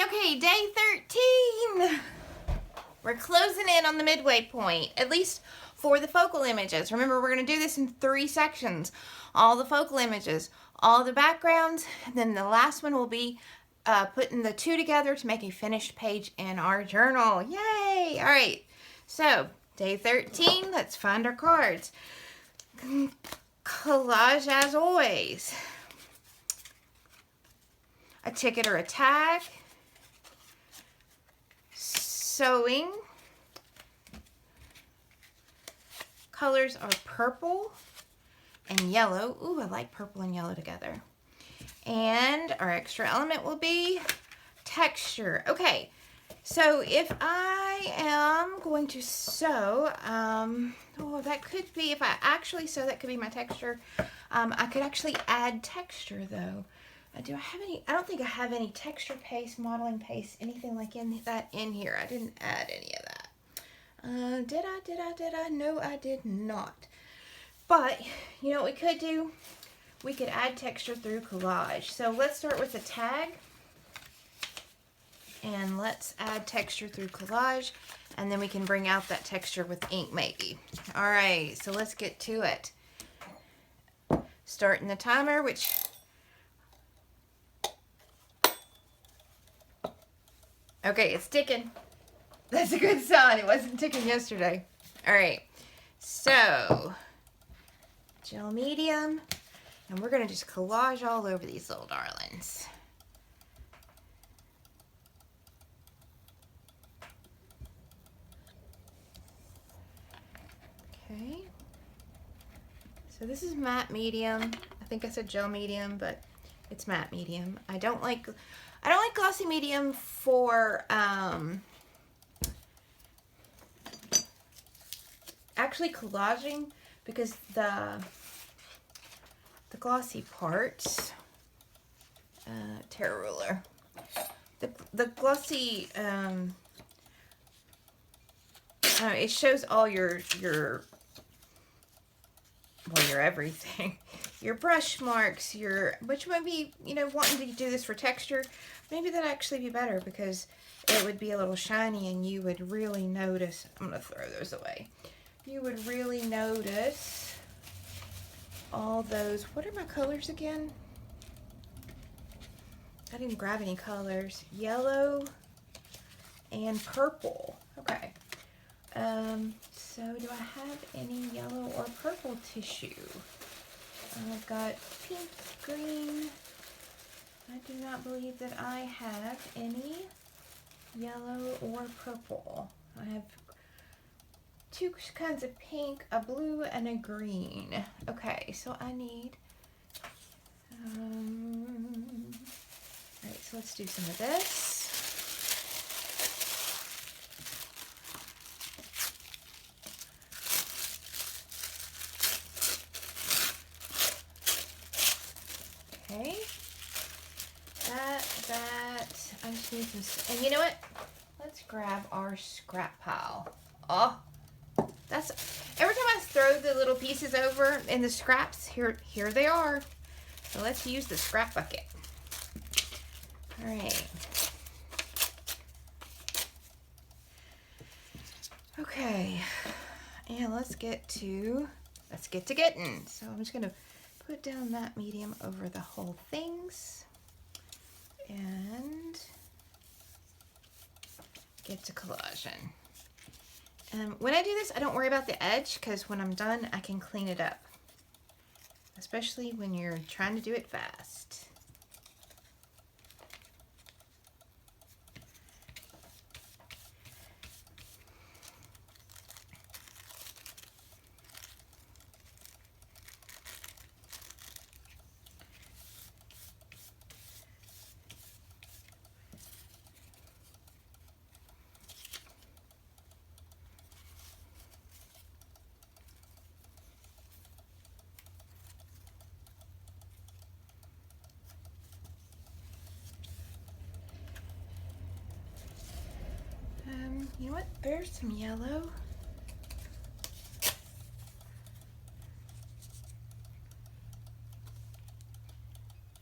Okay, day 13. We're closing in on the midway point, at least for the focal images. Remember, we're going to do this in 3 sections. All the focal images, all the backgrounds, and then the last one will be putting the 2 together to make a finished page in our journal. Yay! All right, so day 13, let's find our cards. Collage as always. A ticket or a tag. Sewing. Colors are purple and yellow. Ooh, I like purple and yellow together. And our extra element will be texture. Okay, so if I am going to sew, that could be, if I actually sew, that could be my texture. I could actually add texture though. Do I have any? I don't think I have any texture paste, modeling paste, anything like that in here. I didn't add any of that. Did I? No, I did not. But, you know what we could do? We could add texture through collage. So let's start with the tag. And let's add texture through collage. And then we can bring out that texture with ink maybe. All right, so let's get to it. Starting the timer, which... Okay, it's ticking. That's a good sign. It wasn't ticking yesterday. All right, so gel medium, and we're gonna just collage all over these little darlings. Okay, so this is matte medium. I think I said gel medium, but it's matte medium. I don't like glossy medium for actually collaging, because the glossy parts, Terra ruler, the glossy, it shows all your everything, your brush marks, which might be, wanting to do this for texture, maybe that'd actually be better because it would be a little shiny and you would really notice. I'm gonna throw those away. You would really notice all those. What are my colors again? I didn't grab any colors. Yellow and purple. Okay. So do I have any yellow or purple tissue? I've got pink, green. I do not believe that I have any yellow or purple. I have 2 kinds of pink, a blue and a green. Okay, so I need, alright, so let's do some of this. Okay, I just need some, and you know what? Let's grab our scrap pile. Oh, that's, every time I throw the little pieces over in the scraps, here they are. So let's use the scrap bucket. All right. Okay, and let's get to getting. So I'm just gonna put down that medium over the whole things and get to collaging. When I do this, I don't worry about the edge, because when I'm done, I can clean it up, especially when you're trying to do it fast. You know what? There's some yellow.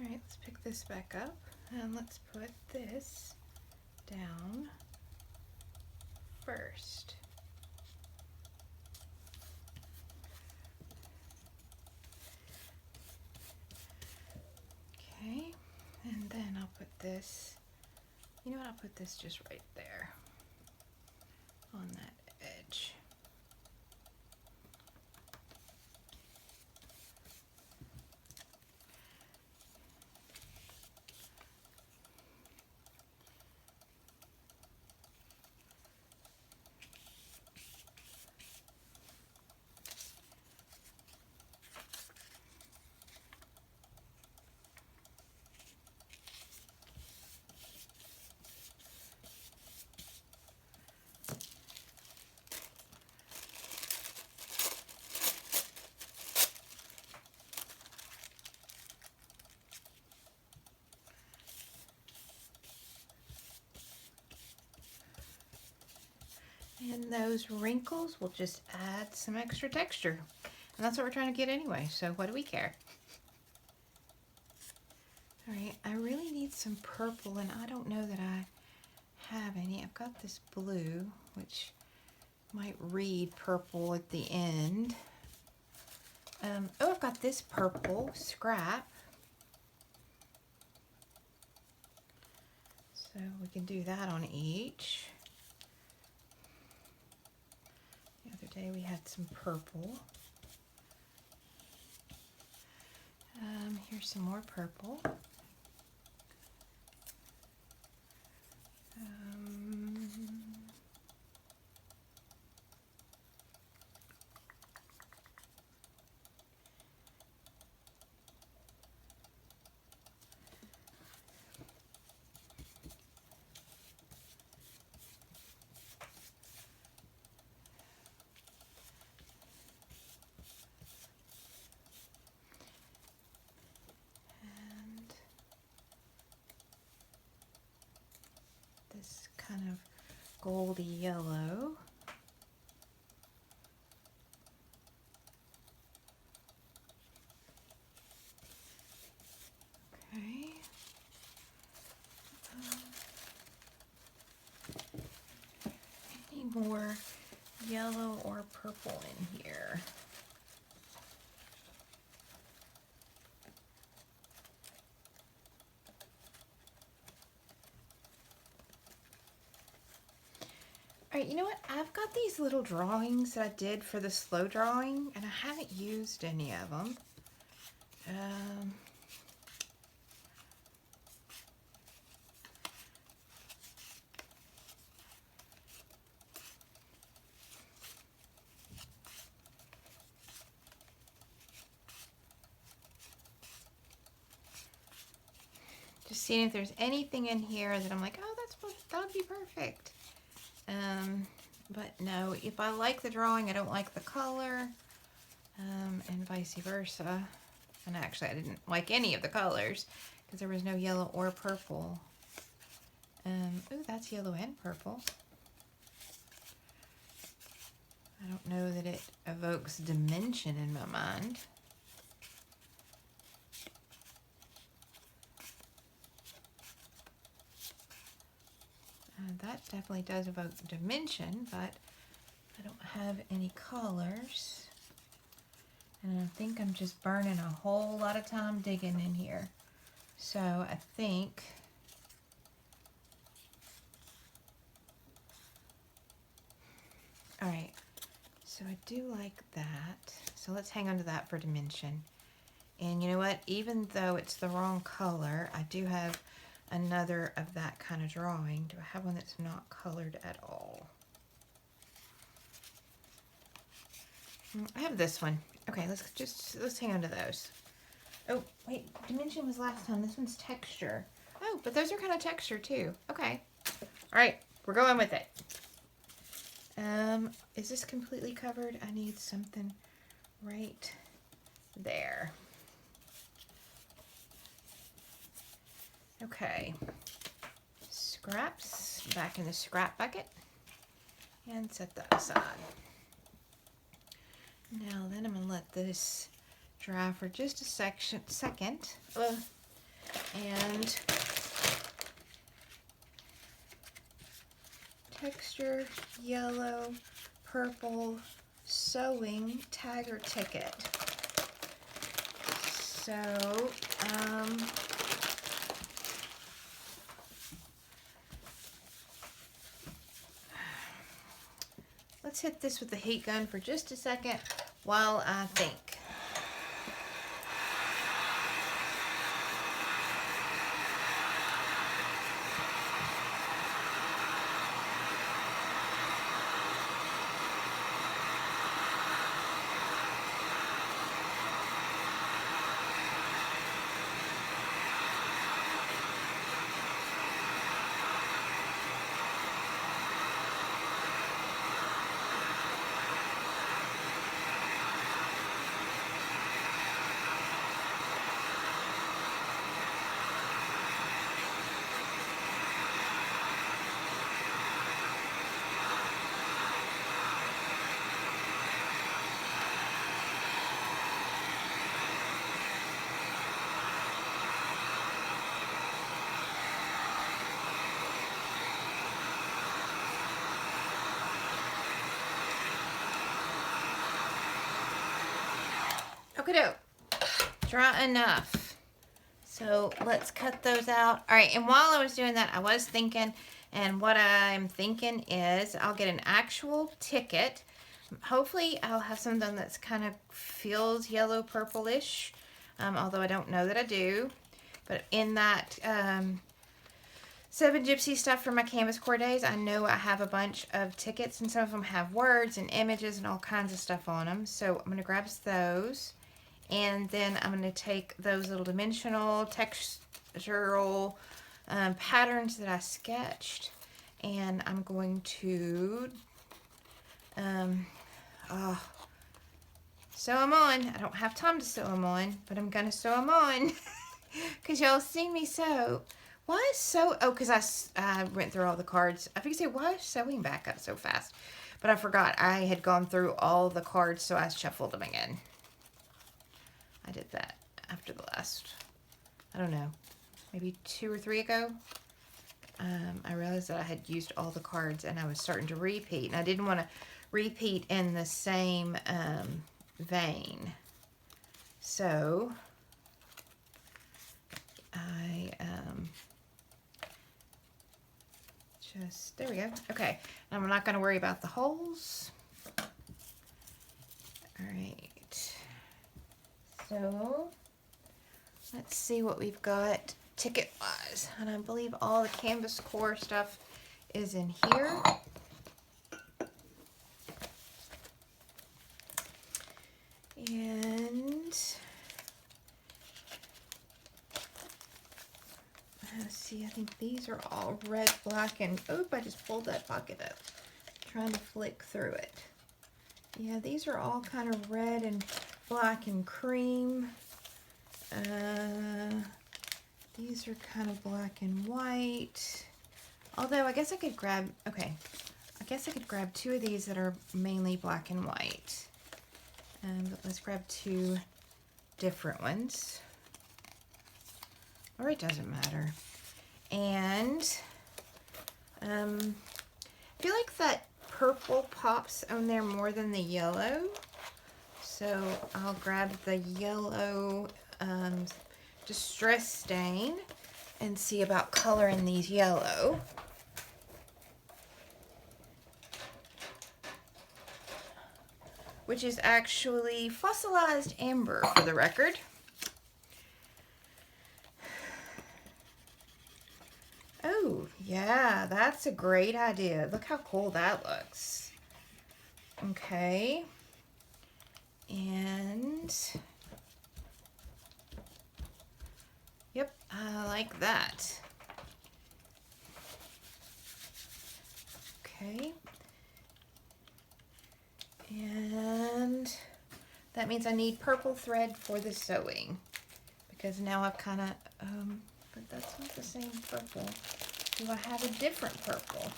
Alright, let's pick this back up and let's put this down first. Okay, and then I'll put this, you know what, I'll put this just right there on that edge. And those wrinkles will just add some extra texture. And that's what we're trying to get anyway, so what do we care? All right, I really need some purple, and I don't know that I have any. I've got this blue, which might read purple at the end. Oh, I've got this purple scrap. So we can do that on each. The other day we had some purple. Here's some more purple. This kind of goldy yellow. Okay. Any more yellow or purple in here? All right, you know what? I've got these little drawings that I did for the slow drawing, and I haven't used any of them. Just seeing if there's anything in here that I'm like, oh, that would be perfect. But no, if I like the drawing, I don't like the color, and vice versa. And actually, I didn't like any of the colors because there was no yellow or purple. Oh, that's yellow and purple. I don't know that it evokes dimension in my mind. That definitely does evoke dimension, but I don't have any colors. And I think I'm just burning a whole lot of time digging in here. So I think all right, so I do like that. So let's hang on to that for dimension. And you know what? Even though it's the wrong color, I do have another of that kind of drawing. Do I have one that's not colored at all? I have this one. Okay, let's hang on to those. Oh, wait, dimension was last time. This one's texture. Oh, but those are kind of texture too. Okay. All right, we're going with it. Is this completely covered? I need something right there. Okay. Scraps back in the scrap bucket and set that aside. Now then I'm going to let this dry for just a second. And texture, yellow, purple, sewing, tag or ticket. So, let's hit this with the heat gun for just a second while I think. Okay, dry enough. So let's cut those out. All right, and while I was doing that, I was thinking, and what I'm thinking is I'll get an actual ticket. Hopefully I'll have something that's kind of feels yellow purplish, although I don't know that I do. But in that 7 Gypsy stuff from my Canvas Core days, I know I have a bunch of tickets, and some of them have words and images and all kinds of stuff on them. So I'm going to grab those. And then I'm going to take those little dimensional, textural patterns that I sketched, and I'm going to sew them on. I don't have time to sew them on, but I'm going to sew them on because y'all seen me sew. Why is sew? Oh, because I went through all the cards. I think say, why is sewing back up so fast? But I forgot. I had gone through all the cards, so I shuffled them again. I did that after the last, I don't know, maybe 2 or 3 ago. I realized that I had used all the cards and I was starting to repeat. And I didn't want to repeat in the same vein. So, I there we go. Okay, I'm not going to worry about the holes. All right. So, let's see what we've got ticket-wise. And I believe all the Canvas Core stuff is in here. And let's see, I think these are all red, black, and oop, I just pulled that pocket up. Trying to flick through it. Yeah, these are all kind of red and black and cream. These are kind of black and white. Although I guess I could grab, okay, I guess I could grab 2 of these that are mainly black and white. But let's grab 2 different ones. Or it doesn't matter. And I feel like that purple pops on there more than the yellow. So I'll grab the yellow Distress Stain and see about coloring these yellow. Which is actually fossilized amber, for the record. Oh, yeah, that's a great idea. Look how cool that looks. Okay. And, yep, I like that. Okay. And that means I need purple thread for the sewing, because now I've kind of, but that's not the same purple. Do I have a different purple?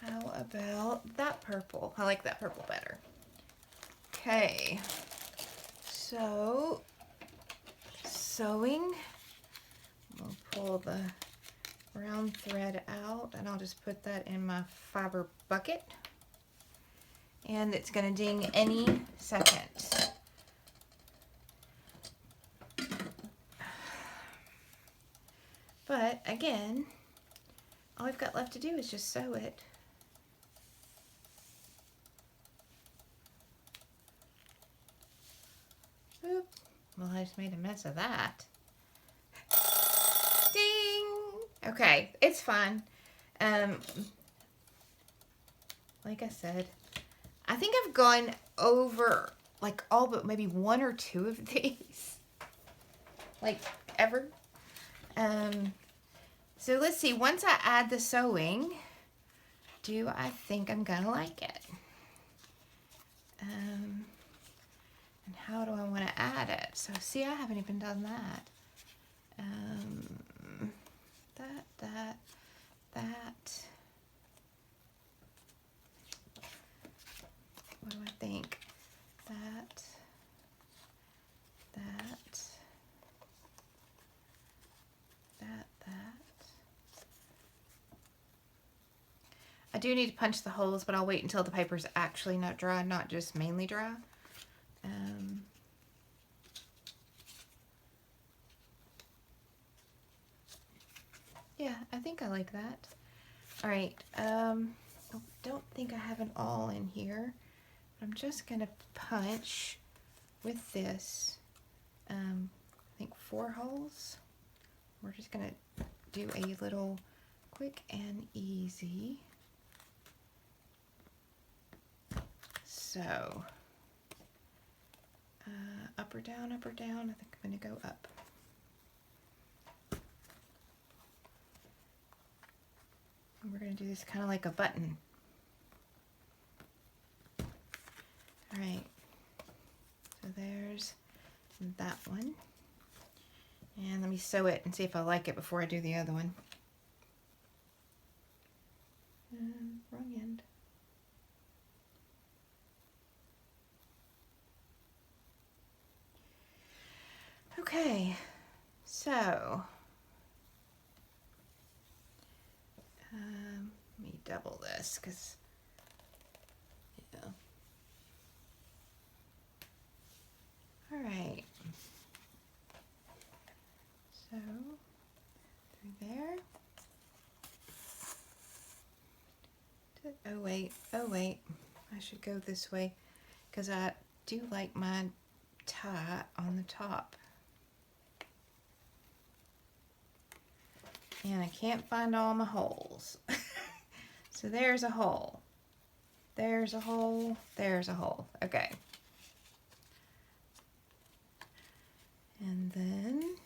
How about that purple? I like that purple better. Okay, so sewing, we'll pull the brown thread out, and I'll just put that in my fiber bucket. And it's going to ding any second. But again, all I've got left to do is just sew it. Oop. Well, I just made a mess of that. Ding! Okay, it's fine. Like I said, I think I've gone over like all but maybe one or two of these. Like ever. So let's see, once I add the sewing, do I think I'm gonna like it? And how do I want to add it? So see, I haven't even done that. That. What do I think? That. I do need to punch the holes, but I'll wait until the paper's actually not dry, not just mainly dry. Yeah, I think I like that. All right, I don't think I have it all in here. I'm just gonna punch with this, I think 4 holes. We're just gonna do a little quick and easy. So, up or down, up or down? I think I'm gonna go up. And we're gonna do this kind of like a button. All right, so there's that one. And let me sew it and see if I like it before I do the other one. Wrong end. Okay, so let me double this because, yeah. All right. So through there. Oh wait, I should go this way because I do like my tie on the top. And I can't find all my holes. So there's a hole. There's a hole. There's a hole. Okay. And then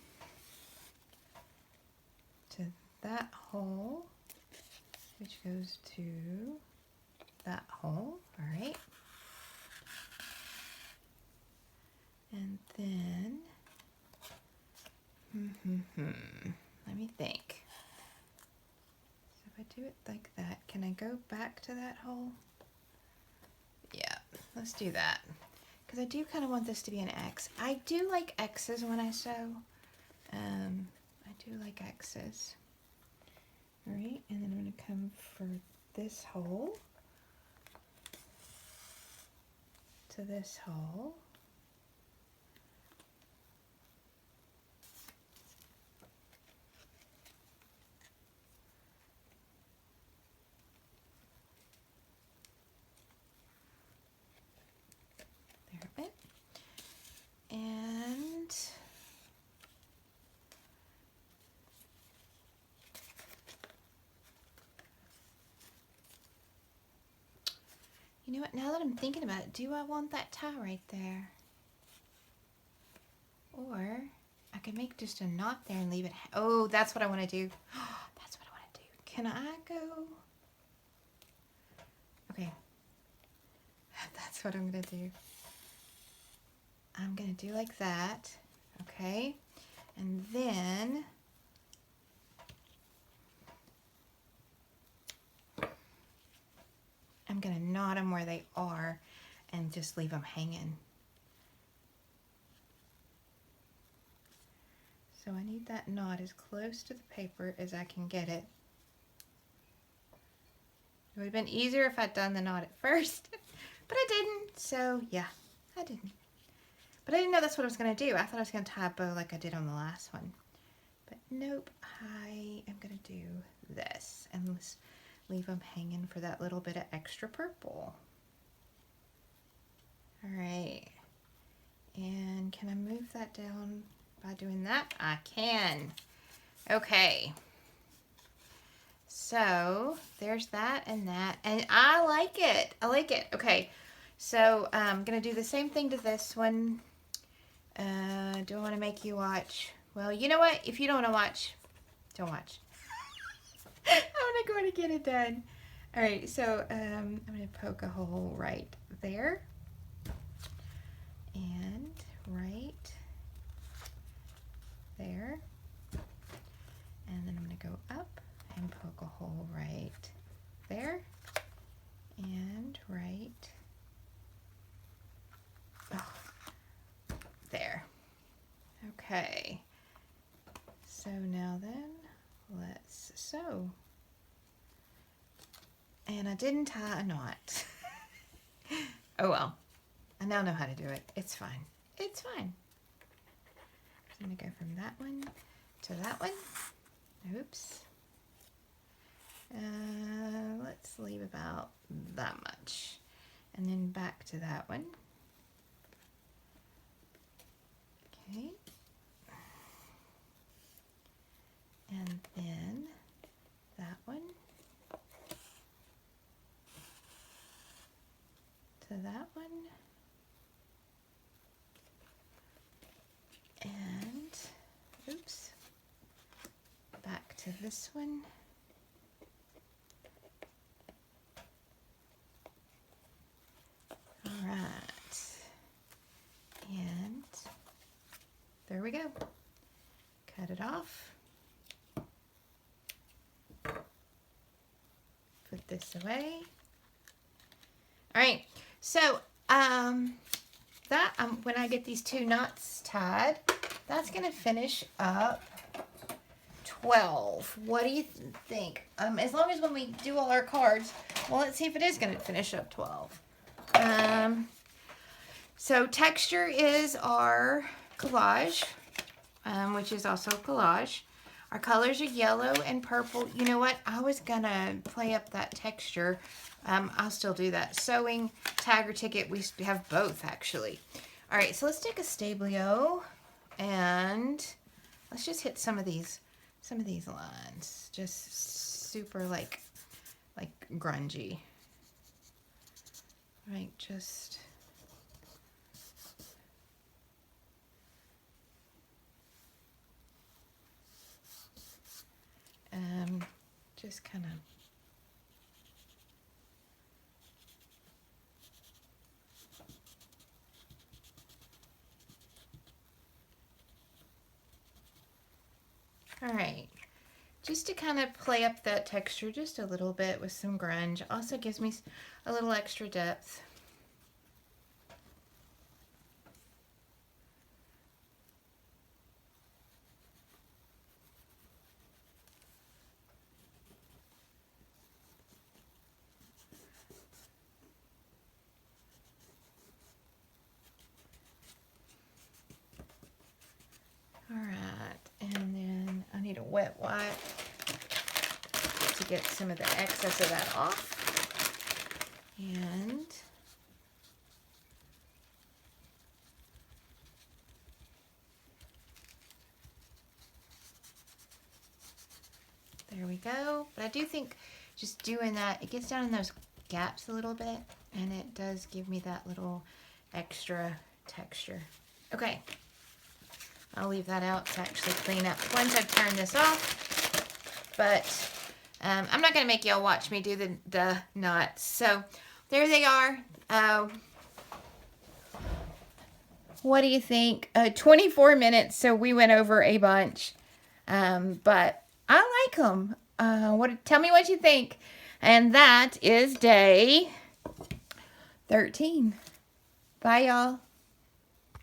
to that hole, which goes to that hole. All right. And then, let me think. So if I do it like that, can I go back to that hole? Yeah, let's do that. Because I do kind of want this to be an X. I do like X's when I sew. I do like X's. All right, and then I'm going to come for this hole to this hole. There, and you know what, now that I'm thinking about it, do I want that tie right there? Or I could make just a knot there and leave it. Oh, that's what I want to do. That's what I want to do. Can I go? Okay. That's what I'm going to do. I'm going to do like that. Okay. And then I'm going to knot them where they are and just leave them hanging. So I need that knot as close to the paper as I can get it. It would have been easier if I'd done the knot at first, but I didn't, so yeah, I didn't. But I didn't know that's what I was going to do. I thought I was going to tie a bow like I did on the last one. But nope, I am going to do this, and let's leave them hanging for that little bit of extra purple. All right, and can I move that down by doing that? I can. Okay. So there's that, and I like it. I like it. Okay, so I'm going to do the same thing to this one. Do I want to make you watch? Well, you know what? If you don't want to watch, don't watch. I'm going to get it done. All right, so I'm going to poke a hole right there. And right there. And then I'm going to go up and poke a hole right there. And right there. Okay. So now then, let's sew. And I didn't tie a knot. Oh well. I now know how to do it. It's fine. It's fine. So I'm going to go from that one to that one. Oops. Let's leave about that much. And then back to that one. Okay. And then that one to that one. And, oops, back to this one. All right. And there we go. Cut it off. Put this away. All right. So, when I get these two knots tied, that's going to finish up 12. What do you think? As long as when we do all our cards, well, let's see if it is going to finish up 12. So texture is our collage, which is also collage. Our colors are yellow and purple. You know what? I was going to play up that texture. I'll still do that. Sewing, tag, or ticket, we have both, actually. All right, so let's take a Stablio, and let's just hit some of these lines. Just super, like grungy. Right, just... just kind of... All right, just to kind of play up that texture just a little bit with some grunge. Also gives me a little extra depth. All right, and then I need a wet wipe to get some of the excess of that off. And there we go. But I do think just doing that, it gets down in those gaps a little bit, and it does give me that little extra texture. Okay. I'll leave that out to actually clean up once I've turned this off. But I'm not going to make y'all watch me do the knots. So there they are. What do you think? 24 minutes, so we went over a bunch. But I like them. Tell me what you think. And that is day 13. Bye, y'all.